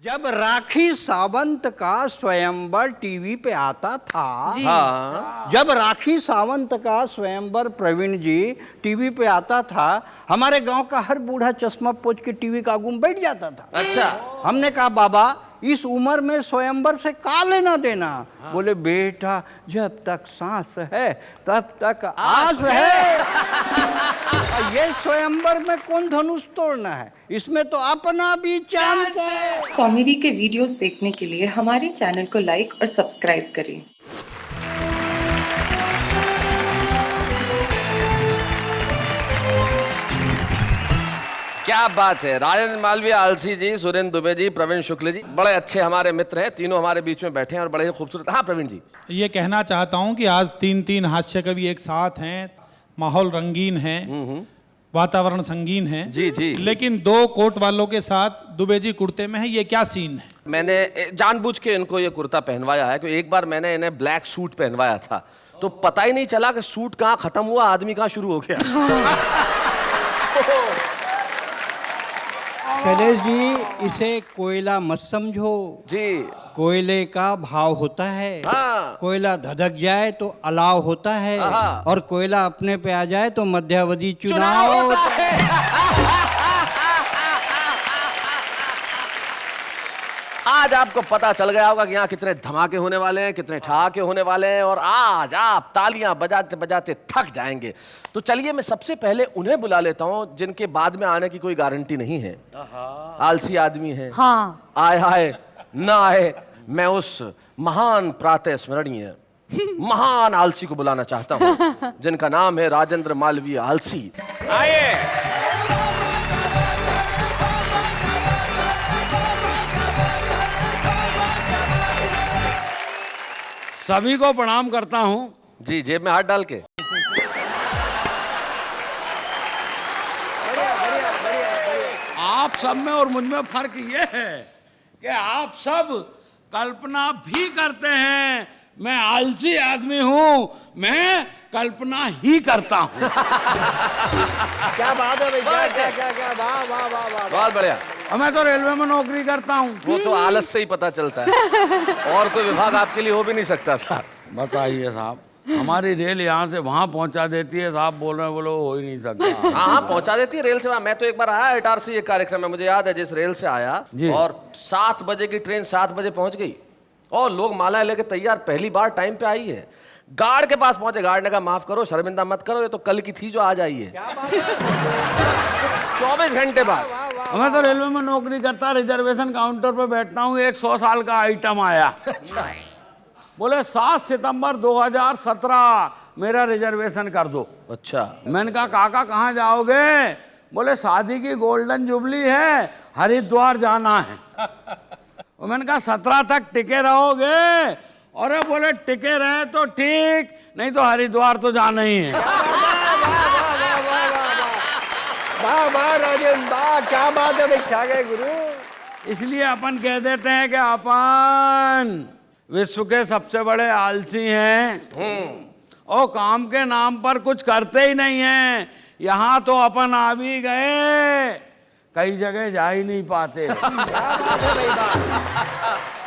जब राखी सावंत का स्वयंवर टीवी पे आता था, हाँ। जब राखी सावंत का स्वयंवर प्रवीण जी टीवी पे आता था, हमारे गांव का हर बूढ़ा चश्मा पोंछ के टीवी का आगू में बैठ जाता था। अच्छा। हमने कहा बाबा इस उम्र में स्वयंवर से का लेना देना। बोले बेटा जब तक सांस है तब तक आस है। ये स्वयंवर में कौन धनुष तोड़ना है, इसमें तो अपना भी चांस है। कॉमेडी के वीडियोस देखने के लिए हमारे चैनल को लाइक और सब्सक्राइब करें। क्या बात है। राजेंद्र मालवीय, आलसी जी, सुरेंद्र दुबे जी, प्रवीण शुक्ल जी, बड़े अच्छे हमारे मित्र हैं। तीनों हमारे बीच में बैठे हैं और बड़े ही खूबसूरत। हाँ प्रवीण जी, ये कहना चाहता हूँ कि आज तीन हास्य कवि एक साथ हैं, माहौल रंगीन है, वातावरण संगीन है। जी जी। लेकिन दो कोट वालों के साथ दुबे जी कुर्ते में है, ये क्या सीन है? मैंने जानबूझ के इनको ये कुर्ता पहनवाया है कि एक बार मैंने इन्हें ब्लैक सूट पहनवाया था तो पता ही नहीं चला कि सूट कहाँ खत्म हुआ, आदमी कहाँ शुरू हो गया। शैलेश जी इसे कोयला मत समझो जी। कोयले का भाव होता है। हाँ। कोयला धधक जाए तो अलाव होता है और कोयला अपने पे आ जाए तो मध्यावधि चुनाव होता है। आज आपको पता चल गया होगा कि यहाँ कितने धमाके होने वाले हैं, कितने ठहाके होने वाले हैं और आज आप तालियां बजाते बजाते थक जाएंगे। तो चलिए मैं सबसे पहले उन्हें बुला लेता हूं जिनके बाद में आने की कोई गारंटी नहीं है। आलसी आदमी है। हाँ। आए ना आए, मैं उस महान प्रातः स्मरणीय महान आलसी को बुलाना चाहता हूं जिनका नाम है राजेंद्र मालवीय आलसी। आइए। सभी को प्रणाम करता हूं। जी, जेब में हाथ डाल के। आप सब में और मुझ में फर्क ये है कि आप सब कल्पना भी करते हैं। मैं आलसी आदमी हूं, मैं कल्पना ही करता हूं। क्या बात है भाई, क्या वाह वाह वाह वाह। बहुत बढ़िया। और मैं तो रेलवे में नौकरी करता हूं। वो तो आलस से ही पता चलता है और कोई विभाग आपके लिए हो भी नहीं सकता था। बताइए साहब, हमारी रेल यहाँ से वहां पहुंचा देती है, साहब बोल रहे हैं, बोलो हो ही नहीं सकता। हाँ पहुंचा देती है रेल से। मैं तो एक बार आया इटारसी, एक कार्यक्रम में मुझे याद है, जिस रेल से आया और 7 बजे की ट्रेन 7 बजे पहुंच गई और लोग मालाएं लेके तैयार, पहली बार टाइम पे आई है। गार्ड के पास पहुंचे, गार्ड ने कहा माफ करो, शर्मिंदा मत करो, ये तो कल की थी जो आज आई है। 24 घंटे बाद। मैं तो रेलवे में नौकरी करता, रिजर्वेशन काउंटर पे बैठता हूँ। एक 100 साल का आइटम आया। बोले 7 सितंबर 2017 मेरा रिजर्वेशन कर दो। अच्छा। मैंने कहा काका कहाँ जाओगे? बोले शादी की गोल्डन जुबली है, हरिद्वार जाना है। और मैंने कहा 17 तक टिके रहोगे? और बोले टिके रहे तो ठीक, नहीं तो हरिद्वार तो जाना ही है। वाह वाह राजेंद्र वाह, क्या बात है भाई, क्या गए गुरु। इसलिए अपन कह देते हैं कि अपन विश्व के सबसे बड़े आलसी हैं और काम के नाम पर कुछ करते ही नहीं हैं। यहाँ तो अपन आ भी गए, कई जगह जा ही नहीं पाते।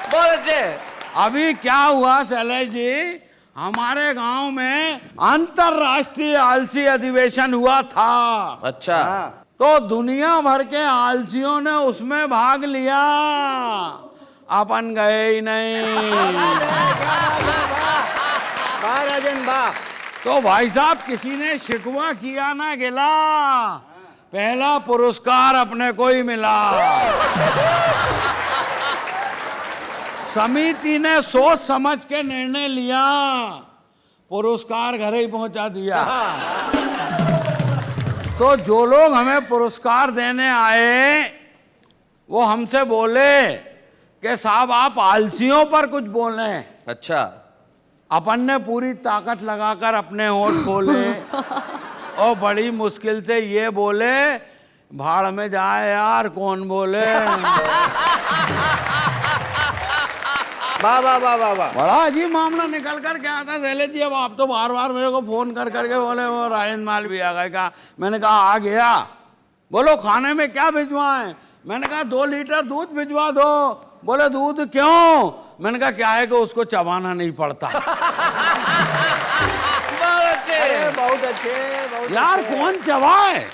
बहुत अच्छे। अभी क्या हुआ शैलेश जी, हमारे गांव में अंतरराष्ट्रीय आलसी अधिवेशन हुआ था। अच्छा। तो दुनिया भर के आलसियों ने उसमें भाग लिया, अपन गए ही नहीं। तो भाई साहब किसी ने शिकवा किया ना गिला, पहला पुरस्कार अपने को ही मिला। समिति ने सोच समझ के निर्णय लिया, पुरस्कार घर ही पहुंचा दिया। तो जो लोग हमें पुरस्कार देने आए वो हमसे बोले कि साहब आप आलसियों पर कुछ बोलें। अच्छा। अपन ने पूरी ताकत लगाकर अपने होंठ खोले और बड़ी मुश्किल से ये बोले, भाड़ में जाए यार, कौन बोले। वाह वाह वाह वाह वाह। बड़ा अजीब मामला निकल कर क्या आता शैलेश जी। अब आप तो बार बार मेरे को फोन कर करके बोले वो राजेंद्र मालवीय आ गए। कहा, मैंने कहा आ गया। बोलो खाने में क्या भिजवाएं? मैंने कहा 2 लीटर दूध भिजवा दो। बोले दूध क्यों? मैंने कहा क्या है कि उसको चबाना नहीं पड़ता। अरे बहुत अच्छे, बहुत यार अच्छे। कौन चबाए?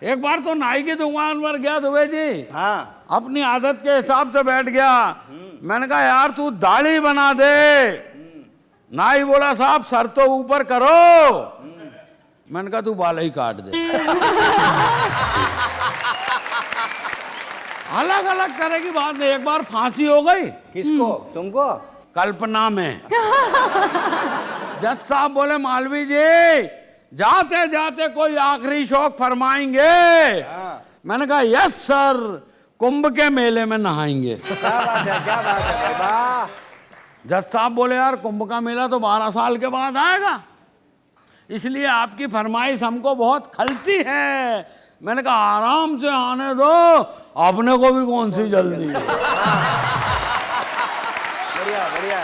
एक बार तो नाई की दुकान पर गया दुबे जी, हाँ अपनी आदत के हिसाब से बैठ गया। मैंने कहा यार तू दाढ़ी बना दे। नाई बोला साहब सर तो ऊपर करो। मैंने कहा तू बाल ही काट दे। अलग अलग तरह की बात है। एक बार फांसी हो गई। किसको? तुमको? कल्पना में। जज साहब बोले मालवी जी जाते जाते कोई आखिरी शौक फरमाएंगे? मैंने कहा यस सर, कुंभ के मेले में नहाएंगे। क्या बात है, क्या बात है भाई, वाह। जज साहब बोले यार कुंभ का मेला तो 12 साल के बाद आएगा, इसलिए आपकी फरमाइश हमको बहुत खलती है। मैंने कहा आराम से आने दो, अपने को भी कौन सी जल्दी है। बढ़िया बढ़िया।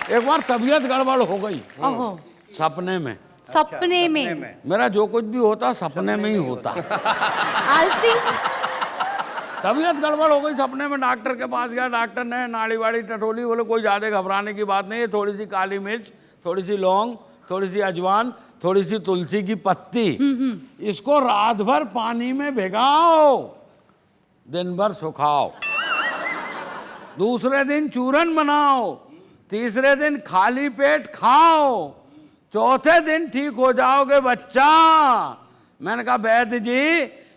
एक बार तबीयत गड़बड़ हो गई ओहो, सपने में। सपने में। मेरा जो कुछ भी होता सपने में ही होता। आलसी। तबीयत गड़बड़ हो गई सपने में। डॉक्टर के पास गया, डॉक्टर ने नाड़ी वाड़ी टटोली। बोले कोई ज़्यादा घबराने की बात नहीं है, थोड़ी सी काली मिर्च, थोड़ी सी लौंग, थोड़ी सी अजवान, थोड़ी सी तुलसी की पत्ती, इसको रात भर पानी में भिगाओ, दिन भर सुखाओ, दूसरे दिन चूरन बनाओ, तीसरे दिन खाली पेट खाओ, चौथे दिन ठीक हो जाओगे बच्चा। मैंने कहा वैद्य जी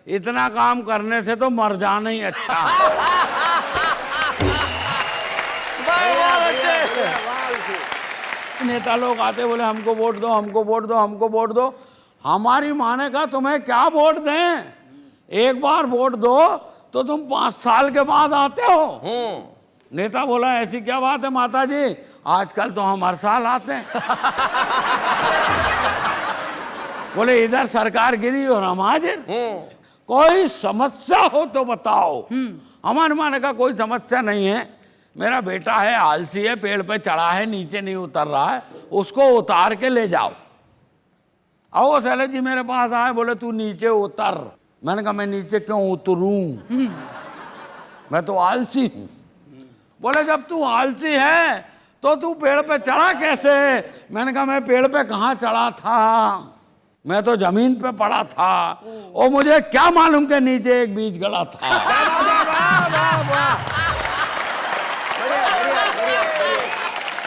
इतना काम करने से तो मर जाना ही अच्छा। नेता लोग आते बोले हमको वोट दो, हमको वोट दो, हमको वोट दो। हमारी माँ ने कहा तुम्हें क्या वोट दें? एक बार वोट दो तो तुम 5 साल के बाद आते हो। नेता बोला ऐसी क्या बात है माता जी, आजकल तो हम हर साल आते हैं। बोले इधर सरकार गिरी और हम हाजिर। कोई समस्या हो तो बताओ। हमारे माँ ने कहा कोई समस्या नहीं है, मेरा बेटा है आलसी है, पेड़ पे चढ़ा है नीचे नहीं उतर रहा है, उसको उतार के ले जाओ। आओ शैलेश जी मेरे पास आए, बोले तू नीचे उतर। मैंने कहा मैं नीचे क्यों उतरूं, मैं तो आलसी हूं। बोले जब तू आलसी है तो तू पेड़ पे चढ़ा कैसे? मैंने कहा मैं पेड़ पे कहाँ चढ़ा था, मैं तो जमीन पे पड़ा था, और मुझे क्या मालूम के नीचे एक बीज गड़ा था।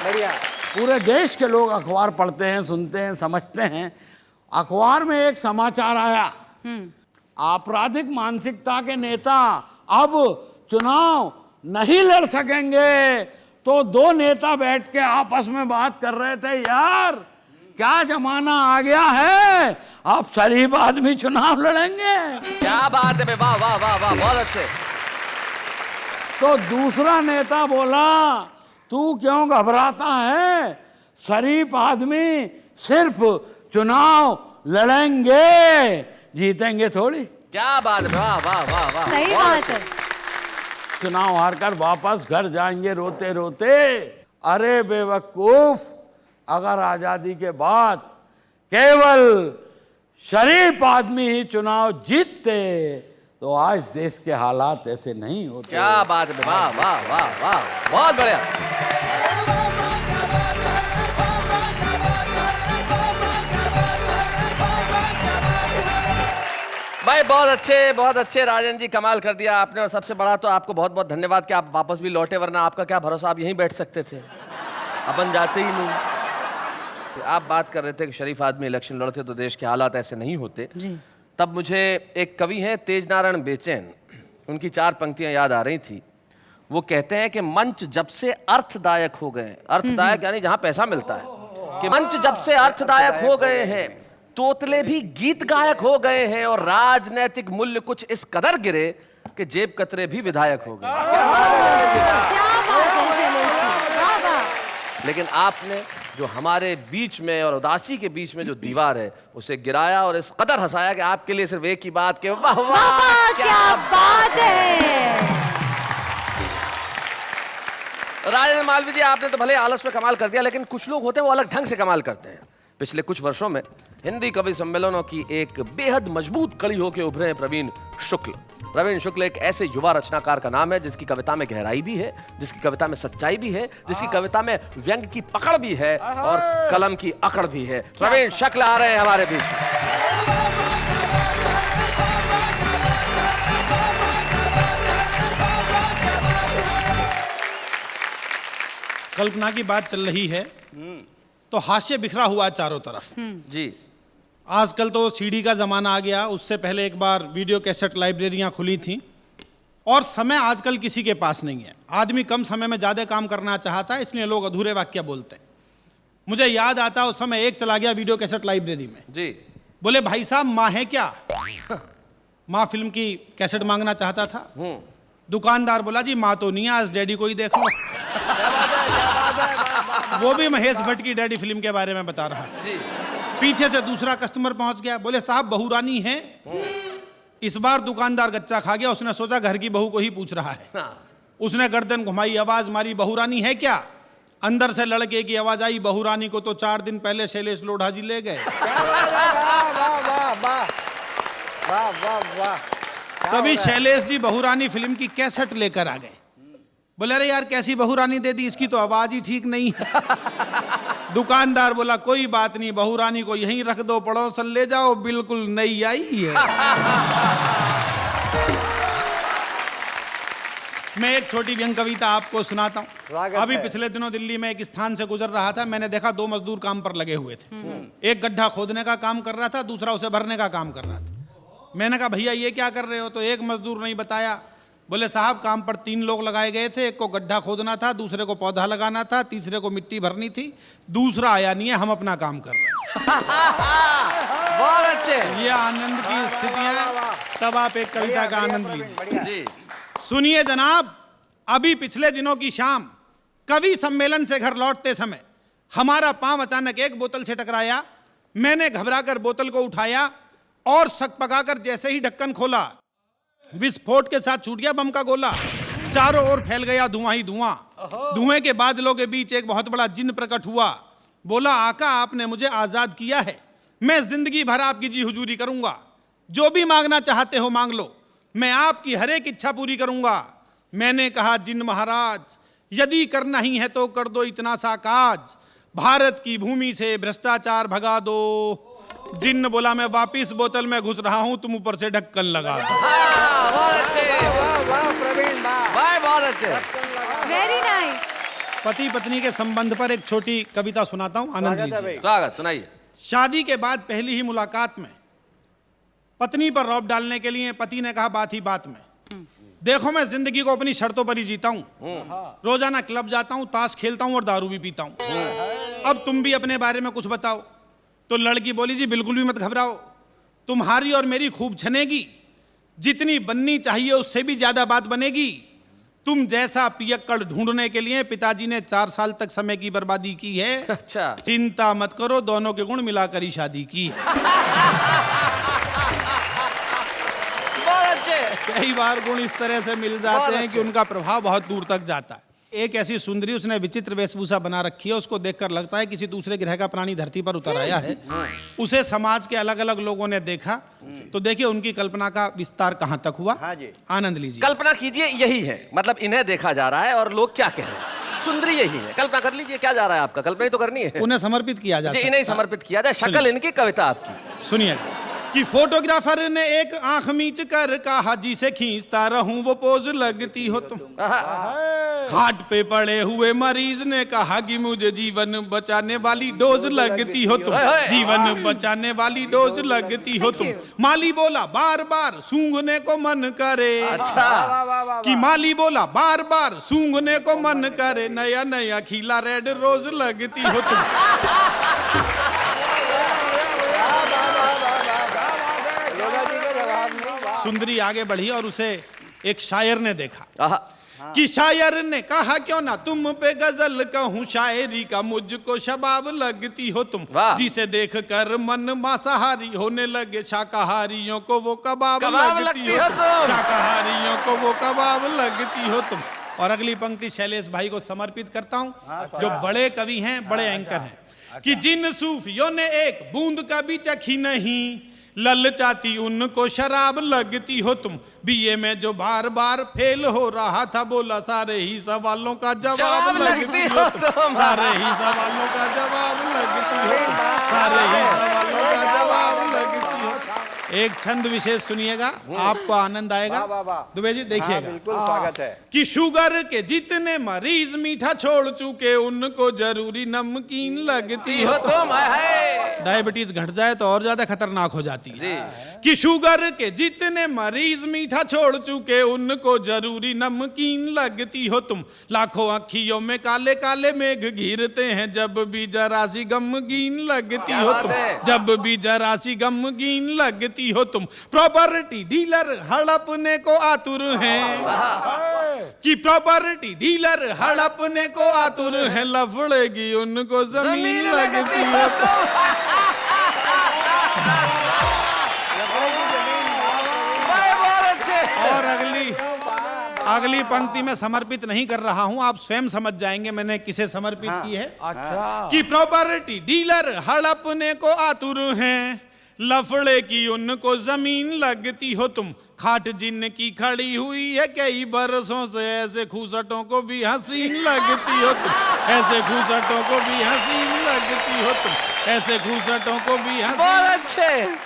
बढ़िया। पूरे देश के लोग अखबार पढ़ते हैं, सुनते हैं, समझते हैं। अखबार में एक समाचार आया, आपराधिक मानसिकता के नेता अब चुनाव नहीं लड़ सकेंगे। तो 2 नेता बैठ के आपस में बात कर रहे थे, यार क्या जमाना आ गया है, अब शरीफ आदमी चुनाव लड़ेंगे। क्या बात है, वाह वाह वाह वाह, बहुत अच्छे। तो दूसरा नेता बोला तू क्यों घबराता है, शरीफ आदमी सिर्फ चुनाव लड़ेंगे, जीतेंगे थोड़ी। क्या बात है, वाह वाह वाह वाह, सही बहुत बात अच्छे। है। चुनाव हारकर वापस घर जाएंगे रोते रोते। अरे बेवकूफ, अगर आजादी के बाद केवल शरीफ आदमी ही चुनाव जीतते तो आज देश के हालात ऐसे नहीं होते। क्या बात है, वाह वाह वाह वाह, बहुत बढ़िया। भाई बहुत अच्छे राजन जी, कमाल कर दिया आपने। और सबसे बड़ा तो आपको बहुत बहुत धन्यवाद कि आप वापस भी लौटे, वरना आपका क्या भरोसा, आप यहीं बैठ सकते थे, अपन जाते ही नहीं। आप बात कर रहे थे कि शरीफ आदमी इलेक्शन लड़ते तो देश के हालात ऐसे नहीं होते जी। तब मुझे एक कवि हैं तेज नारायण बेचैन, उनकी 4 पंक्तियां याद आ रही थी। वो कहते हैं कि मंच जब से अर्थदायक हो गए, अर्थदायक यानी जहां पैसा मिलता है, कि मंच जब से अर्थदायक हो गए हैं, तोतले भी गीत गायक हो गए हैं, और राजनैतिक मूल्य कुछ इस कदर गिरे कि जेब कतरे भी विधायक हो गए। क्या बात है शैलेश जी, वाह वाह। लेकिन आपने जो हमारे बीच में और उदासी के बीच में जो दीवार है उसे गिराया और इस कदर हंसाया कि आपके लिए सिर्फ एक ही बात के वाह वाह क्या बात है। राजेंद्र मालवीय जी, आपने तो भले आलस में कमाल कर दिया, लेकिन कुछ लोग होते हैं वो अलग ढंग से कमाल करते हैं। पिछले कुछ वर्षों में हिंदी कवि सम्मेलनों की एक बेहद मजबूत कड़ी होकर उभरे हैं प्रवीण शुक्ल। प्रवीण शुक्ल एक ऐसे युवा रचनाकार का नाम है जिसकी कविता में गहराई भी है, जिसकी कविता में सच्चाई भी है, जिसकी कविता में व्यंग की पकड़ भी है और कलम की अकड़ भी है। प्रवीण शुक्ल आ रहे हैं हमारे बीच। कल्पना की बात चल रही है तो हास्य बिखरा हुआ है चारों तरफ। जी आजकल तो सीडी का ज़माना आ गया, उससे पहले एक बार वीडियो कैसेट लाइब्रेरियां खुली थी और समय आजकल किसी के पास नहीं है। आदमी कम समय में ज़्यादा काम करना चाहता है, इसलिए लोग अधूरे वाक्य बोलते हैं। मुझे याद आता उस समय एक चला गया वीडियो कैसेट लाइब्रेरी में। जी बोले भाई साहब माँ है क्या? माँ फिल्म की कैसेट मांगना चाहता था। दुकानदार बोला जी माँ तो नहीं है, आज डैडी को ही देख लो। वो भी महेश भट्ट की डैडी फिल्म के बारे में बता रहा था। जी पीछे से दूसरा कस्टमर पहुंच गया, बोले साहब बहू रानी है। इस बार दुकानदार गच्चा खा गया, उसने सोचा घर की बहू को ही पूछ रहा है। उसने गर्दन घुमाई, आवाज मारी बहू रानी है क्या? अंदर से लड़के की आवाज आई बहू रानी को तो 4 दिन पहले शैलेश लोढ़ा जी ले गए। तभी शैलेश जी बहू रानी फिल्म की कैसेट लेकर आ गए। बोले अरे यार कैसी बहू रानी दे दी, इसकी तो आवाज ही ठीक नहीं है। दुकानदार बोला कोई बात नहीं, बहू रानी को यहीं रख दो, पड़ोसन ले जाओ, बिल्कुल नई आई है। मैं एक छोटी व्यंग कविता आपको सुनाता हूँ। अभी पिछले दिनों दिल्ली में एक स्थान से गुजर रहा था, मैंने देखा 2 मजदूर काम पर लगे हुए थे। एक गड्ढा खोदने का काम कर रहा था, दूसरा उसे भरने का काम कर रहा था। मैंने कहा भैया ये क्या कर रहे हो? तो एक मजदूर नहीं बताया। बोले साहब काम पर 3 लोग लगाए गए थे, एक को गड्ढा खोदना था, दूसरे को पौधा लगाना था, तीसरे को मिट्टी भरनी थी, दूसरा आया नहीं है, हम अपना काम कर रहे हैं। बहुत अच्छे। ये आनंद की स्थितियां, तब आप एक कविता का आनंद लीजिए। जी सुनिए जनाब, अभी पिछले दिनों की शाम कवि सम्मेलन से घर लौटते समय हमारा पांव अचानक एक बोतल से टकराया। मैंने घबराकर बोतल को उठाया और सकपकाकर जैसे ही ढक्कन खोला, विस्फोट के साथ छूट गया बम का गोला। चारों ओर फैल गया धुआं ही धुआं। धुएं के बादलों के बीच एक बहुत बड़ा जिन्न प्रकट हुआ। बोला आका आपने मुझे आजाद किया है, मैं जिंदगी भर आपकी जी हुजूरी करूंगा। जो भी मांगना चाहते हो मांग लो, मैं आपकी हर एक इच्छा पूरी करूंगा। मैंने कहा जिन्न महाराज यदि करना ही है तो कर दो इतना सा काज, भारत की भूमि से भ्रष्टाचार भगा दो। जिन्न बोला मैं वापिस बोतल में घुस रहा हूं, तुम ऊपर से ढक्कन लगा दो। बहुत अच्छे, प्रवीण भाई बहुत अच्छे। Very nice. पति पत्नी के संबंध पर एक छोटी कविता सुनाता हूं, आनंद लीजिए। स्वागत, सुनाइए। शादी के बाद पहली ही मुलाकात में पत्नी पर रौब डालने के लिए पति ने कहा बात ही बात में, देखो मैं जिंदगी को अपनी शर्तों पर ही जीता हूँ। रोजाना क्लब जाता हूँ, ताश खेलता हूँ और दारू भी पीता हूँ। अब तुम भी अपने बारे में कुछ बताओ। तो लड़की बोली जी बिल्कुल भी मत घबराओ, तुम्हारी और मेरी खूब छनेगी, जितनी बननी चाहिए उससे भी ज्यादा बात बनेगी। तुम जैसा पियक्कड़ ढूंढने के लिए पिताजी ने 4 साल तक समय की बर्बादी की है। अच्छा चिंता मत करो, दोनों के गुण मिलाकर ही शादी की है। बहुत अच्छे। कई बार गुण इस तरह से मिल जाते हैं कि उनका प्रभाव बहुत दूर तक जाता है। एक ऐसी सुंदरी, उसने विचित्र वेशभूषा बना रखी है, उसको देखकर लगता है किसी दूसरे ग्रह का प्राणी धरती पर उतर आया है। उसे समाज के अलग अलग लोगों ने देखा, तो देखिए उनकी कल्पना का विस्तार कहां तक हुआ। हाँ जी। आनंद लीजिए। कल्पना कीजिए यही है, मतलब इन्हें देखा जा रहा है और लोग क्या कह रहे हैं। सुंदरी यही है, कल्पना कर लीजिए क्या जा रहा है आपका, कल्पना ही तो करनी है। उन्हें समर्पित किया जाता जी है। इन्हें समर्पित किया जाए, शक्ल इनकी, कविता आपकी। सुनिए कि फोटोग्राफर ने एक आंख मीच कर कहा जिसे खींचता रहूं वो पोज लगती हो तुम। खाट पे पड़े हुए मरीज ने कहा कि मुझे जीवन बचाने वाली डोज लगती हो तुम, जीवन बचाने वाली डोज लगती हो तुम। माली बोला बार बार सूंघने को मन करे। अच्छा कि माली बोला बार बार सूंघने को मन करे, नया नया खिला रेड रोज लगती हो तुम। सुंदरी आगे बढ़ी और उसे एक शायर ने देखा कि शायर ने कहा क्यों ना तुम पे गजल कहूँ, शायरी का मुझको शबाब लगती हो तुम। जिसे देख कर मन मांसाहारी होने लगे, शाकाहारियों को वो कबाब लगती हो तुम। शाकाहारियों को वो कबाब लगती हो तुम। और अगली पंक्ति शैलेश भाई को समर्पित करता हूँ, जो बड़े कवि हैं, बड़े एंकर हैं। कि जिन सूफियों ने एक बूंद का भी चखी नहीं, ललचाती उनको शराब लगती हो तुम। बीए में जो बार बार फेल हो रहा था, बोला सारे ही सवालों का जवाब लगती हो तुम। सारे ही सवालों का जवाब लगती हो तुम। सारे ही सवालों का जवाब लगती हो। एक छंद विशेष सुनिएगा, आपको आनंद आएगा। दुबे जी देखिएगा। बिल्कुल स्वागत है। कि शुगर के जितने मरीज मीठा छोड़ चुके, उनको जरूरी नमकीन लगती हो तुम। डायबिटीज घट जाए तो और ज्यादा खतरनाक हो जाती है। कि शुगर के जितने मरीज मीठा छोड़ चुके, उनको जरूरी नमकीन लगती हो तुम। लाखों अखियों में काले काले मेघ घिरते हैं, जब भी जरा सी गमगीन लगती हो तुम। जब भी जरा सी गमगीन लगती हो तुम। प्रॉपर्टी डीलर हड़पने को आतुर हैं, कि प्रॉपर्टी डीलर हड़पने को आतुर हैं, लफड़ेगी उनको जमीन लगती हो तुम। और अगली पंक्ति में समर्पित नहीं कर रहा हूं, आप स्वयं समझ जाएंगे मैंने किसे समर्पित की है। अच्छा। कि प्रॉपर्टी डीलर हड़पने को आतुर हैं, लफड़े की उनको जमीन लगती हो तुम। खाट जिनकी खड़ी हुई है कई बरसों से, ऐसे खूसटों को भी हसीन लगती हो तुम। ऐसे खूसटों को भी हसीन लगती हो तुम। ऐसे खूसटों को भी हसीन।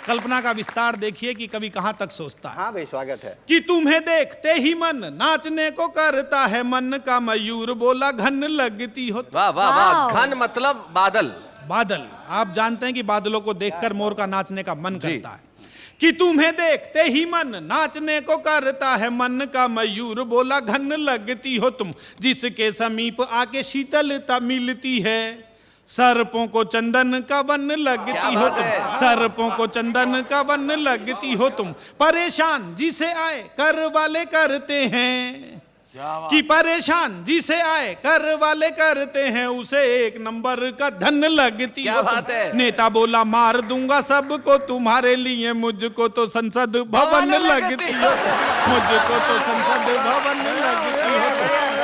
कल्पना का विस्तार देखिए कि कवि कहां तक सोचता है। हाँ भाई स्वागत है। कि तुम्हें देखते ही मन नाचने को करता है, मन का मयूर बोला घन लगती हो। वाह वाह वाह। घन मतलब बादल। बादल, आप जानते हैं कि बादलों को देखकर मोर का नाचने का मन करता है। कि तुम्हें देखते ही मन नाचने को करता है, मन का मयूर बोला घन लगती हो तुम। जिसके समीप आके शीतलता मिलती है, सर्पों को चंदन का वन लगती हो तुम। सर्पों को चंदन का वन लगती हो तुम। परेशान जिसे आए कर वाले करते हैं, कि परेशान जिसे आए कर वाले करते हैं, उसे एक नंबर का धन लगती हो तुम। नेता बोला मार दूंगा सबको तुम्हारे लिए, मुझको तो संसद भवन लगती हो। मुझको तो संसद भवन लगती हो।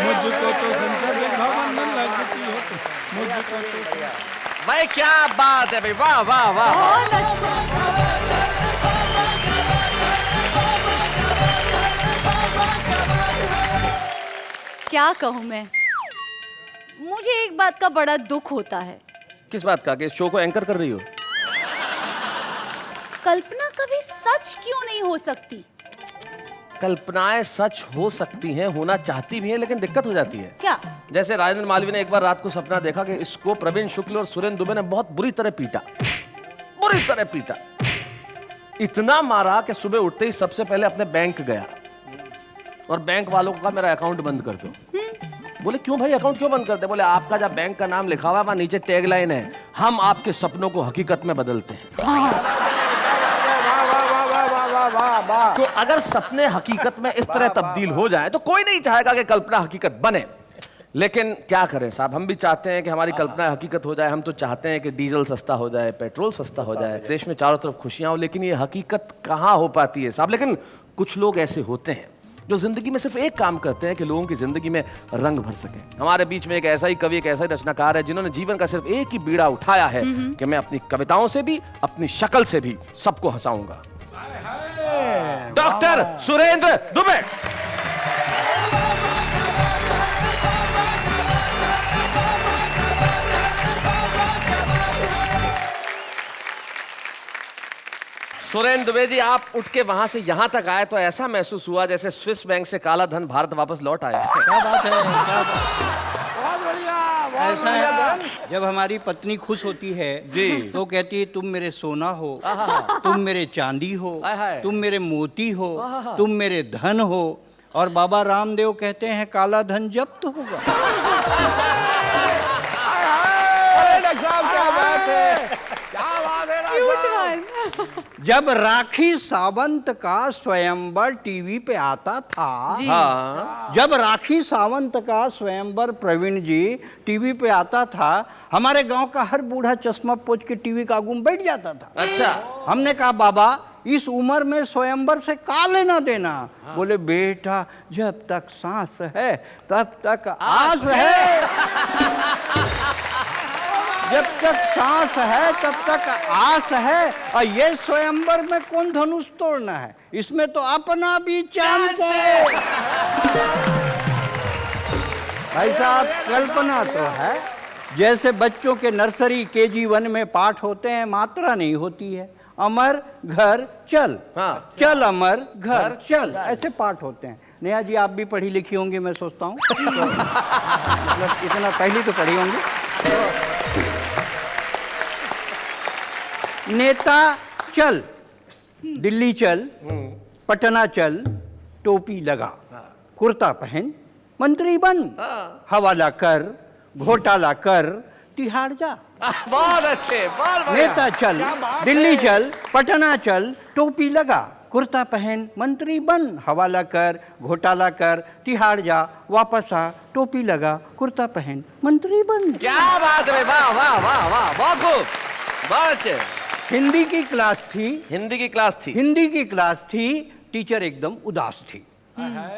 मुझको तो संसद भवन लगती हो। मुझको तो भाई क्या बात है भाई, वाह वाह वाह। बहुत अच्छा। क्या कहूँ मैं, मुझे एक बात का बड़ा दुख होता है। किस बात का? कि शो को एंकर कर रही हो? कल्पना कभी सच क्यों नहीं हो सकती? कल्पनाएं सच हो सकती हैं, होना चाहती भी हैं, लेकिन दिक्कत हो जाती है। क्या? जैसे राजेंद्र मालवीय ने एक बार रात को सपना देखा कि इसको प्रवीण शुक्ल और सुरेंद्र दुबे ने बहुत बुरी तरह पीटा, बुरी तरह पीटा। इतना मारा कि सुबह उठते ही सबसे पहले अपने बैंक गया और बैंक वालों को कहा मेरा अकाउंट बंद कर दो। बोले क्यों भाई, अकाउंट क्यों बंद करते? बोले आपका जब बैंक का नाम लिखा हुआ है वहां नीचे टैगलाइन है, हम आपके सपनों को हकीकत में बदलते हैं। तो अगर सपने हकीकत में इस तरह तब्दील हो जाएं तो कोई नहीं चाहेगा कि कल्पना हकीकत बने। लेकिन क्या करें साहब, हम भी चाहते हैं कि हमारी कल्पना हकीकत हो जाए। हम तो चाहते हैं कि डीजल सस्ता हो जाए, पेट्रोल सस्ता हो जाए, देश में चारों तरफ खुशियां हो, लेकिन ये हकीकत कहाँ हो पाती है साहब। लेकिन कुछ लोग ऐसे होते हैं जो जिंदगी में सिर्फ एक काम करते हैं कि लोगों की जिंदगी में रंग भर सके। हमारे बीच में एक ऐसा ही कवि, एक ऐसा ही रचनाकार है जिन्होंने जीवन का सिर्फ एक ही बीड़ा उठाया है कि मैं अपनी कविताओं से भी, अपनी शक्ल से भी सबको हंसाऊंगा। डॉक्टर सुरेंद्र दुबे। सुरेंद्र दुबे जी, आप उठ के वहां से यहां तक आए तो ऐसा महसूस हुआ जैसे स्विस बैंक से काला धन भारत वापस लौट आया। क्या बात है, क्या बात। ऐसा है, जब हमारी पत्नी खुश होती है जी तो कहती है तुम मेरे सोना हो, तुम मेरे चांदी हो, तुम मेरे मोती हो, तुम मेरे धन हो। और बाबा रामदेव कहते हैं काला धन जब्त होगा। क्या बात है, जब राखी सावंत का स्वयंवर टीवी पे आता था, हाँ। जब राखी सावंत का स्वयंवर प्रवीण जी टीवी पे आता था, हमारे गांव का हर बूढ़ा चश्मा पोंछ के टीवी का आगू में बैठ जाता था। अच्छा। हमने कहा बाबा इस उम्र में स्वयंवर से का लेना देना? हाँ। बोले बेटा जब तक सांस है तब तक आस है। जब तक सांस है तब तक आस है। और ये स्वयंवर में कौन धनुष तोड़ना है, इसमें तो अपना भी चांस है। भाई साहब, कल्पना तो है, जैसे बच्चों के नर्सरी KG 1 में पाठ होते हैं, मात्रा नहीं होती है। अमर घर चल, हाँ। चल अमर घर चल, ऐसे पाठ होते हैं। नेहा जी, आप भी पढ़ी लिखी होंगी मैं सोचता हूँ, तो मतलब इतना पहले तो पढ़ी होंगी। नेता चल, दिल्ली चल, पटना चल, टोपी लगा, कुर्ता पहन, मंत्री बन, हवाला कर, घोटाला कर, तिहाड़ जा। बहुत अच्छे, बहुत बढ़िया। नेता चल, दिल्ली चल, पटना चल, टोपी लगा, कुर्ता पहन, मंत्री बन, हवाला कर, घोटाला कर, तिहाड़ जा, वापस आ, टोपी लगा, कुर्ता पहन, मंत्री बन। क्या बात है, वाह वाह वाह वाह, बहुत खूब, बहुत अच्छे। हिंदी की क्लास थी, हिंदी की क्लास थी, हिंदी की क्लास थी, टीचर एकदम उदास थी।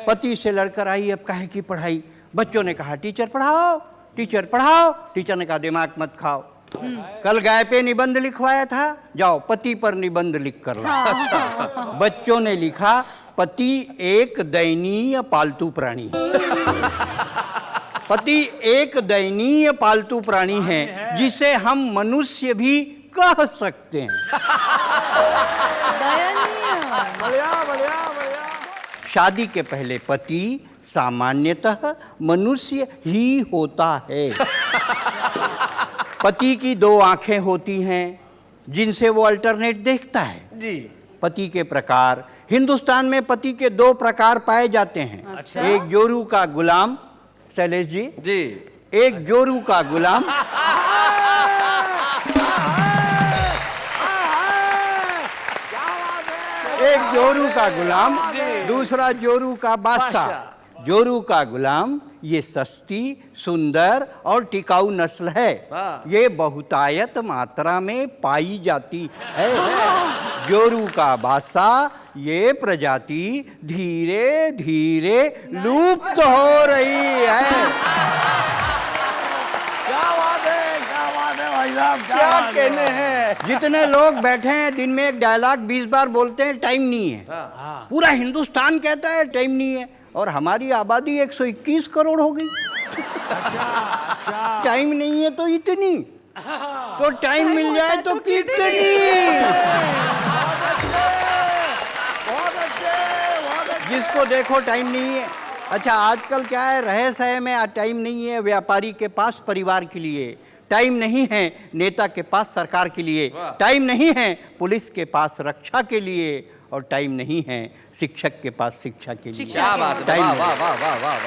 पति से लड़कर आई, अब काहे की पढ़ाई। बच्चों ने कहा टीचर पढ़ाओ, टीचर पढ़ाओ। टीचर ने कहा दिमाग मत खाओ, कल गाय पे निबंध लिखवाया था, जाओ पति पर निबंध लिख कर लाओ। बच्चों ने लिखा, पति एक दयनीय पालतू प्राणी है। पति एक दयनीय पालतू प्राणी है जिसे हम मनुष्य भी कह सकते हैं। बढ़िया बढ़िया बढ़िया। शादी के पहले पति सामान्यतः मनुष्य ही होता है। पति की 2 आंखें होती हैं जिनसे वो अल्टरनेट देखता है। जी। पति के प्रकार, हिंदुस्तान में पति के 2 प्रकार पाए जाते हैं। अच्छा। एक जोरू का गुलाम, शैलेश जी, जी। एक जोरू का गुलाम, एक जोरू का गुलाम, दूसरा जोरू का बादशाह। जोरू का गुलाम ये सस्ती, सुंदर और टिकाऊ नस्ल है। ये बहुतायत मात्रा में पाई जाती है। जोरू का बादशाह ये प्रजाति धीरे धीरे लुप्त हो रही है। भाई साहब, क्या कहने हैं। जितने लोग बैठे हैं दिन में एक डायलॉग 20 बार बोलते हैं, टाइम नहीं है। पूरा हिंदुस्तान कहता है टाइम नहीं है, और हमारी आबादी 121 करोड़ हो गई। टाइम नहीं है तो इतनी, तो टाइम मिल जाए तो कितनी। जिसको देखो टाइम नहीं है। अच्छा, आजकल क्या है, रहे सहे में टाइम नहीं है व्यापारी के पास परिवार के लिए, टाइम नहीं है नेता के पास सरकार के लिए, टाइम नहीं है पुलिस के पास रक्षा के लिए, और टाइम नहीं है शिक्षक के पास शिक्षा के लिए। क्या बात है, टाइम वाह नहीं वाह है। वाह वाह वाह वाह।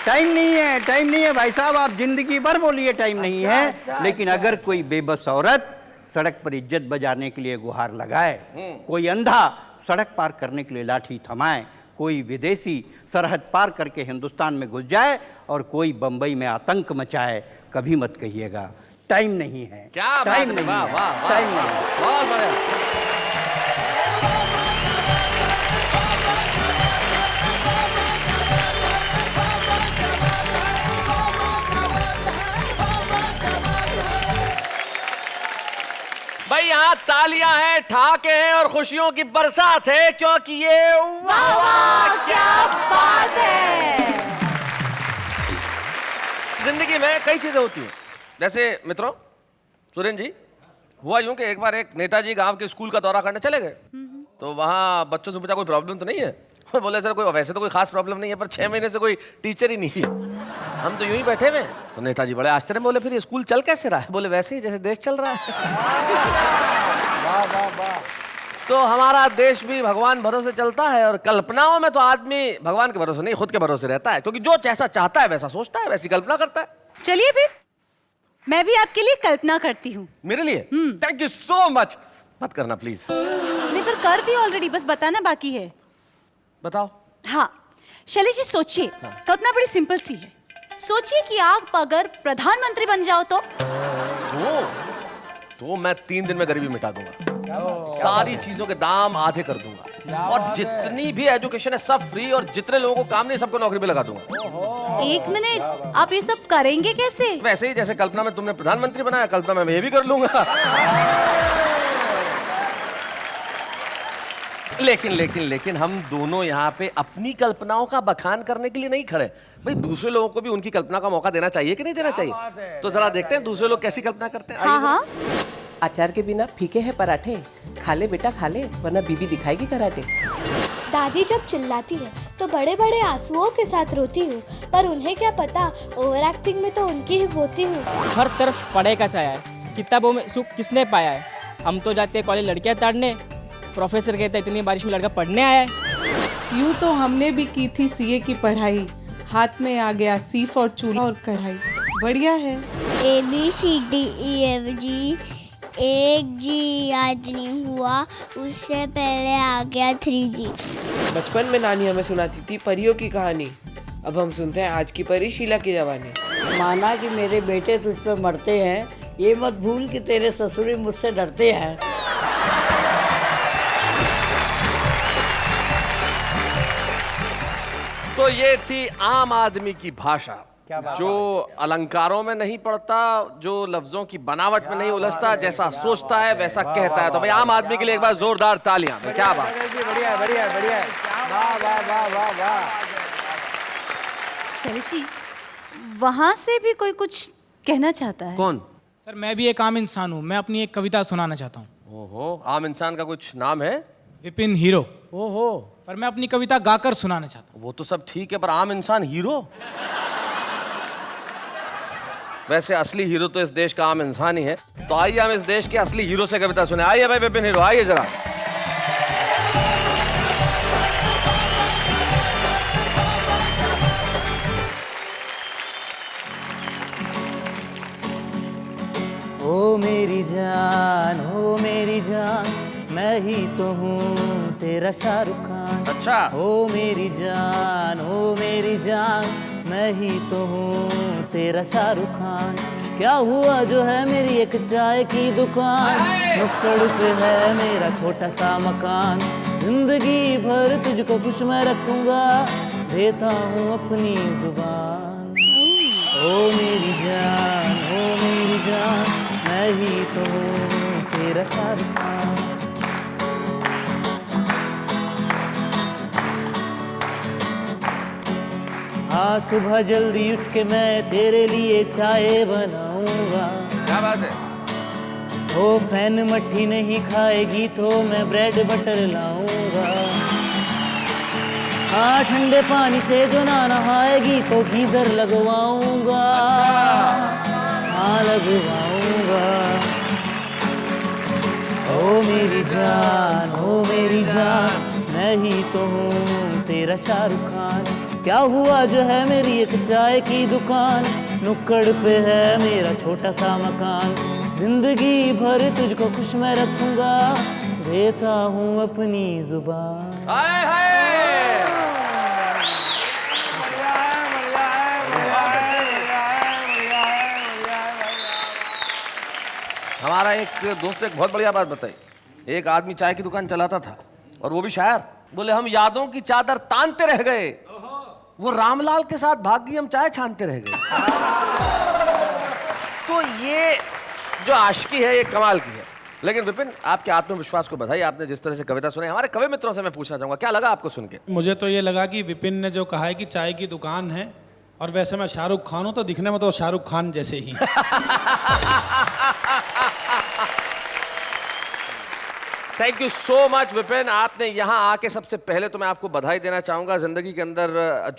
टाइम नहीं है, टाइम नहीं है भाई साहब। आप जिंदगी भर बोलिए टाइम नहीं है, लेकिन अगर कोई बेबस औरत सड़क पर इज्जत बजाने के लिए गुहार लगाए, कोई अंधा सड़क पार करने के लिए लाठी थमाए, कोई विदेशी सरहद पार करके हिंदुस्तान में घुस जाए, और कोई बंबई में आतंक मचाए, कभी मत कहिएगा टाइम नहीं है। क्या बात टाइम है, नहीं वाह है, वाह वाह, टाइम नहीं है। बहुत बढ़िया। भाई यहाँ तालियां हैं, ठहाके हैं और खुशियों की बरसात है, क्योंकि ये वाह वाह क्या बात है। जिंदगी में कई चीजें होती हैं। जैसे मित्रों, सुरेंद्र जी, हुआ यूं कि एक बार एक नेताजी गांव के स्कूल का दौरा करने चले गए, तो वहाँ बच्चों से पूछा कोई प्रॉब्लम तो नहीं है। बोले सर कोई वैसे तो कोई खास प्रॉब्लम नहीं है, पर 6 महीने से कोई टीचर ही नहीं है, हम तो यूं ही बैठे हुए हैं। तो नेताजी बड़े आश्चर्य में बोले फिर ये स्कूल चल कैसे रहा है? बोले वैसे ही जैसे देश चल रहा है। वाह वाह वाह। तो हमारा देश भी भगवान भरोसे चलता है, और कल्पनाओं में तो आदमी भगवान के भरोसे नहीं, खुद के भरोसे रहता है, क्योंकि जो जैसा चाहता है वैसा सोचता है, वैसी कल्पना करता है। चलिए फिर मैं भी आपके लिए कल्पना करती हूँ। मेरे लिए थैंक यू सो मच। मत करना प्लीज। नहीं, पर कर दी ऑलरेडी, बस बताना बाकी है। बताओ। हाँ, शैलेश जी सोचिए, कल्पना बड़ी सिंपल सी है। सोचिए कि आप अगर प्रधानमंत्री बन जाओ तो मैं 3 दिन में गरीबी मिटा दूंगा, सारी चीजों के दाम आधे कर दूंगा, और जितनी भी एजुकेशन है सब फ्री, और जितने लोगों को काम नहीं सबको नौकरी पे लगा दूंगा। एक मिनट, आप ये सब करेंगे कैसे? वैसे ही जैसे कल्पना में तुमने प्रधानमंत्री बनाया, कल्पना में ये भी कर लूंगा। लेकिन हम दोनों यहाँ पे अपनी कल्पनाओं का बखान करने के लिए नहीं खड़े भाई, दूसरे लोगों को भी उनकी कल्पना का मौका देना चाहिए कि नहीं देना चाहिए? तो जरा देखते हैं दूसरे लोग कैसी कल्पना करते हैं। हाँ हाँ, अचार के बिना फीके हैं पराठे, खा ले बेटा खा ले, वरना बीबी दिखाएगी कराटे। दादी जब चिल्लाती है तो बड़े बड़े आंसुओं के साथ रोती हूँ, पर उन्हें क्या पता ओवर एक्टिंग में तो उनकी ही होती हूँ। हर तरफ पढ़ाई का साया है, किताबों में सुख किसने पाया है? हम तो जाते हैं कॉलेज लड़कियां ताड़ने, प्रोफेसर कहता है इतनी बारिश में लड़का पढ़ने आया है। यूँ तो हमने भी की थी सीए की पढ़ाई, हाथ में आ गया सीफ और चूल्हा और कढ़ाई। बढ़िया है। ABCDEFG 1G याद नहीं हुआ, उससे पहले आ गया 3G। बचपन में नानी हमें सुनाती थी परियों की कहानी, अब हम सुनते हैं आज की परी शीला की जवानी। माना कि मेरे बेटे तुझ पर मरते हैं, ये मत भूल कि तेरे ससुरी मुझसे डरते हैं। तो ये थी आम आदमी की भाषा, जो अलंकारों में नहीं पड़ता, जो लफ्जों की बनावट में नहीं उलझता, जैसा सोचता है वैसा कहता है। तो भाई आम आदमी के लिए एक बार जोरदार तालियां। क्या बात, बढ़िया बढ़िया बढ़िया, वाह वाह वाह वाह वाह। शैलेश जी, वहाँ से भी कोई कुछ कहना चाहता है? कौन? सर मैं भी एक आम इंसान हूँ, मैं अपनी एक कविता सुनाना चाहता हूँ। ओहो, आम इंसान का कुछ नाम है? विपिन हीरो। ओहो, पर मैं अपनी कविता गाकर सुनाना चाहता हूँ। वो तो सब ठीक है, पर आम इंसान हीरो? वैसे असली हीरो तो इस देश का आम इंसान ही है। तो आइए हम इस देश के असली हीरो से कविता सुने। आइए भाई विपिन हीरो, आइए जरा। ओ मेरी जान, मैं ही तो हूँ तेरा शाहरुख खान। अच्छा। ओ मेरी जान, मैं ही तो हूँ तेरा शाहरुख खान। क्या हुआ जो है मेरी एक चाय की दुकान, नुक्कड़ पे है मेरा छोटा सा मकान। जिंदगी भर तुझको खुश मैं रखूंगा, देता हूँ अपनी जुबान। ओ मेरी जान, मैं ही तो हूँ तेरा शाहरुख खान। हाँ सुबह जल्दी उठ के मैं तेरे लिए चाय बनाऊंगा। क्या बात है? ओ फैन मट्ठी नहीं खाएगी तो मैं ब्रेड बटर लाऊंगा। हाँ ठंडे पानी से जो ना नहाएगी तो गीजर लगवाऊंगा। हाँ लगवाऊंगा। ओ मेरी जान, मैं ही तो हूँ तेरा शाहरुख खान। क्या हुआ जो है मेरी एक चाय की दुकान, नुक्कड़ पे है मेरा छोटा सा मकान। जिंदगी भर तुझको खुश मैं रखूंगा, देता हूँ अपनी जुबान। हाय हाय। हमारा एक दोस्त ने एक बहुत बढ़िया बात बताई। एक आदमी चाय की दुकान चलाता था और वो भी शायर। बोले हम यादों की चादर तानते रह गए, वो रामलाल के साथ भाग गई, हम चाय छानते रह गए। तो ये जो आशिकी है ये कमाल की है। लेकिन विपिन, आपके आत्मविश्वास को बधाई, आपने जिस तरह से कविता सुनाई। हमारे कवि मित्रों से मैं पूछना चाहूंगा, क्या लगा आपको सुन के? मुझे तो ये लगा कि विपिन ने जो कहा है कि चाय की दुकान है, और वैसे मैं शाहरुख खान हूं तो दिखने में तो शाहरुख खान जैसे ही। Thank you so much Vipin. आपने यहाँ आके सबसे पहले तो मैं आपको बधाई देना चाहूँगा। ज़िंदगी के अंदर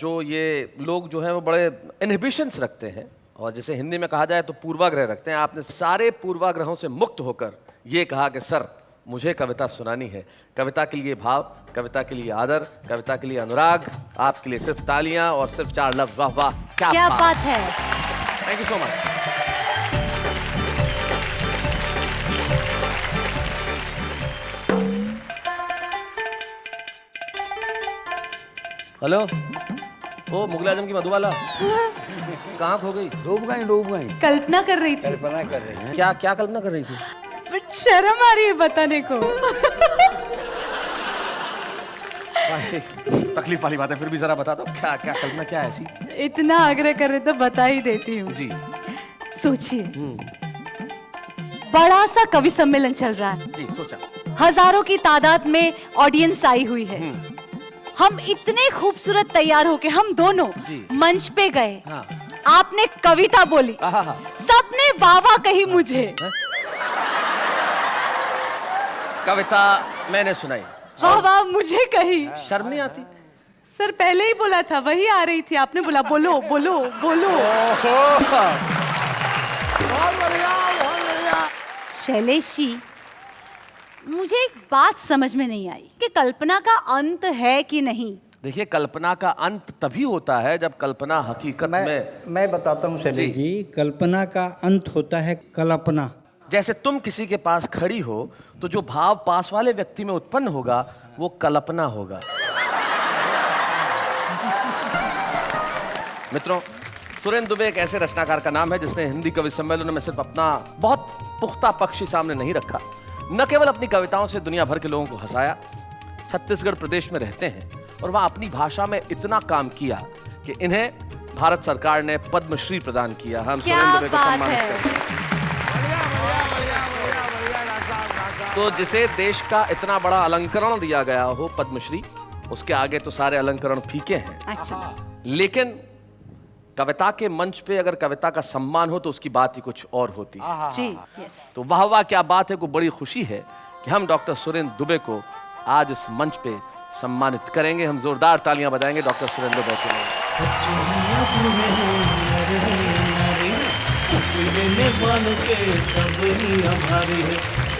जो ये लोग जो हैं वो बड़े इनहिबिशंस रखते हैं, और जैसे हिंदी में कहा जाए तो पूर्वाग्रह रखते हैं। आपने सारे पूर्वाग्रहों से मुक्त होकर ये कहा कि सर मुझे कविता सुनानी है। कविता के लिए भाव, कविता के लिए आदर, कविता के लिए अनुराग, आपके लिए सिर्फ तालियां और सिर्फ 4 लफ्ज। वाह वाह, क्या बात है। Thank you so much. Hello, ओ मुगल आजम की मधुबाला कहाँ खो गई? डूब गई। कल्पना कर रही थी। कल्पना कर रही है। क्या क्या कल्पना कर रही थी? बट शर्म आ रही है बताने को। तकलीफ वाली बात है, फिर भी जरा बता दो क्या क्या कल्पना क्या है ऐसी? इतना आग्रह कर रहे तो बता ही देती हूँ। जी सोचिए, बड़ा सा कवि सम्मेलन चल रहा है जी, सोचा। हजारों की तादाद में ऑडियंस आई हुई है। हम इतने खूबसूरत तैयार होके हम दोनों मंच पे गए। हाँ। आपने कविता बोली, सबने वाह वाह कही मुझे। कविता मैंने सुनाई, वाह वाह मुझे कही। शर्म नहीं आती? सर पहले ही बोला था, वही आ रही थी, आपने बोला बोलो बोलो बोलो। बहुत बढ़िया, बहुत बढ़िया। शैलेश जी, मुझे एक बात समझ में नहीं आई कि कल्पना का अंत है कि नहीं। देखिए, कल्पना का अंत तभी होता है जब कल्पना हकीकत में। मैं बताता हूँ शैलेश जी, कल्पना का अंत होता है कल्पना। जैसे तुम किसी के पास खड़ी हो तो जो भाव पास वाले व्यक्ति में उत्पन्न होगा वो कल्पना होगा। मित्रों, सुरेंद्र दुबे एक ऐसे रचनाकार का नाम है जिसने हिंदी कवि सम्मेलनों में सिर्फ अपना बहुत पुख्ता पक्ष ही सामने नहीं रखा, न केवल अपनी कविताओं से दुनिया भर के लोगों को हंसाया। छत्तीसगढ़ प्रदेश में रहते हैं और वहाँ अपनी भाषा में इतना काम किया कि इन्हें भारत सरकार ने पद्मश्री प्रदान किया। हम सुरेंद्र दुबे को सम्मानित करते हैं। तो जिसे देश का इतना बड़ा अलंकरण दिया गया हो पद्मश्री, उसके आगे तो सारे अलंकरण फीके हैं। अच्छा। लेकिन कविता के मंच पे अगर कविता का सम्मान हो तो उसकी बात ही कुछ और होती है। जी, यस। तो वाह वाह क्या बात है, को बड़ी खुशी है कि हम डॉक्टर सुरेंद्र दुबे को आज इस मंच पे सम्मानित करेंगे। हम जोरदार तालियां बजाएंगे डॉक्टर सुरेंद्र दुबे के लिए।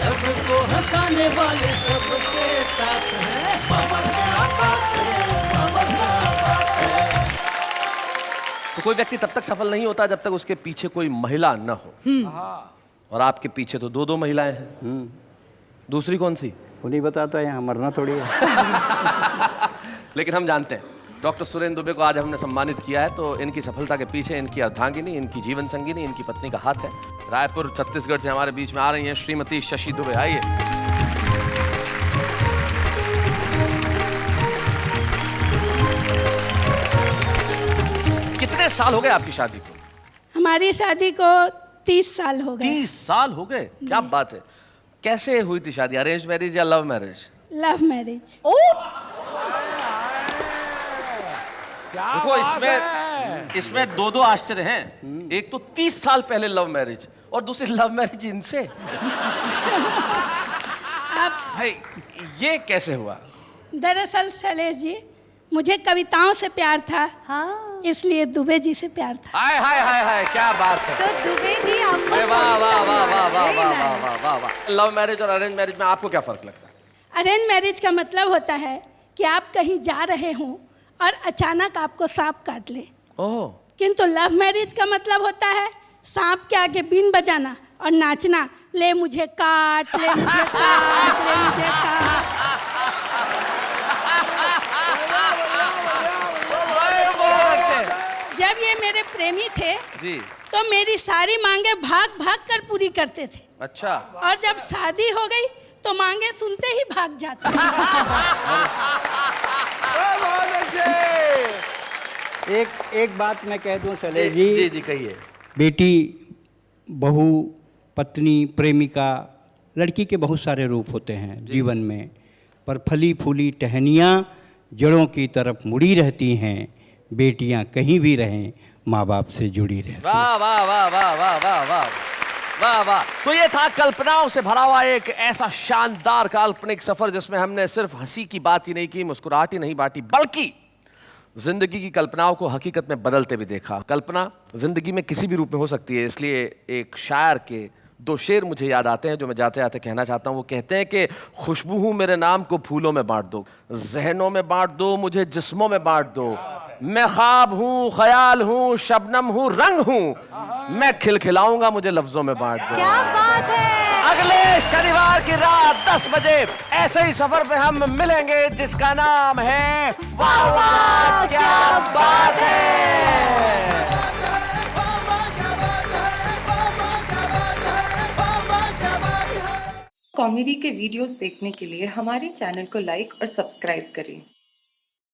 सबको हंसाने वाले सबके साथ हैं, बाबा क्या बात है, बाबा क्या बात है। तो कोई व्यक्ति तब तक सफल नहीं होता जब तक उसके पीछे कोई महिला न हो। और आपके पीछे तो दो महिलाएं हैं। दूसरी कौन सी? वो नहीं बताता, यहाँ मरना थोड़ी है। लेकिन हम जानते हैं डॉक्टर सुरेंद्र दुबे को आज हमने सम्मानित किया है तो इनकी सफलता के पीछे इनकी अर्धांगिनी, इनकी जीवन संगिनी, इनकी पत्नी का हाथ है। रायपुर छत्तीसगढ़ से हमारे बीच में आ रही हैं श्रीमती शशि दुबे। आइए। कितने साल हो गए आपकी शादी को? हमारी शादी को 30 साल हो गए। 30 साल हो गए, क्या बात है। कैसे हुई थी शादी, अरेंज मैरिज या लव मैरिज? Love marriage. देखो, इसमें दो आश्चर्य हैं। एक तो 30 साल पहले लव मैरिज और दूसरी लव मैरिज इनसे। भाई ये कैसे हुआ? दरअसल शैलेश जी, मुझे कविताओं से प्यार था। हाँ। इसलिए दुबे जी से प्यार था। हाय हाय हाय हाय, क्या बात है। तो दुबे जी आपको वाह वाह वाह वाह वाह वाह वाह वाह वाह वाह। लव मैरिज और अरेंज मैरिज में आपको क्या फर्क लगता है? अरेंज मैरिज का मतलब होता है कि आप कहीं जा रहे हों और अचानक आपको सांप काट ले। ओह। किंतु लव मैरिज का मतलब होता है सांप के आगे बीन बजाना और नाचना, ले मुझे काट, ले मुझे काट, ले मुझे काट। जब ये मेरे प्रेमी थे जी, तो मेरी सारी मांगे भाग भाग कर पूरी करते थे। अच्छा। और जब शादी हो गई तो मांगे सुनते ही भाग जाते। एक बात मैं कह दूं शैलेश जी। जी जी कहिए। बेटी, बहू, पत्नी, प्रेमिका, लड़की के बहुत सारे रूप होते हैं जीवन में, पर फली फूली टहनियाँ जड़ों की तरफ मुड़ी रहती हैं। बेटियां कहीं भी रहें, माँ बाप से जुड़ी रहती हैं। वाह वाह वाह वाह वाह वाह वाह वाह वाह। तो ये था कल्पनाओं से भरा हुआ एक ऐसा शानदार काल्पनिक सफर जिसमें हमने सिर्फ हंसी की बात ही नहीं की, मुस्कुराहट ही नहीं बांटी, बल्कि जिंदगी की कल्पनाओं को हकीकत में बदलते भी देखा। कल्पना जिंदगी में किसी भी रूप में हो सकती है, इसलिए एक शायर के 2 शेर मुझे याद आते हैं जो मैं जाते जाते कहना चाहता हूँ। वो कहते हैं कि खुशबू हूँ, मेरे नाम को फूलों में बांट दो, जहनों में बांट दो, मुझे जिस्मों में बांट दो। मैं ख्वाब हूँ, ख्याल हूँ, शबनम हूँ, रंग हूँ, मैं खिलखिलाऊंगा, मुझे लफ्जों में बांट दो। क्या बात है। अगले शनिवार की रात 10 बजे ऐसे ही सफर पे हम मिलेंगे जिसका नाम है वाह वाह क्या बात है। कॉमेडी के वीडियोस देखने के लिए हमारे चैनल को लाइक और सब्सक्राइब करें।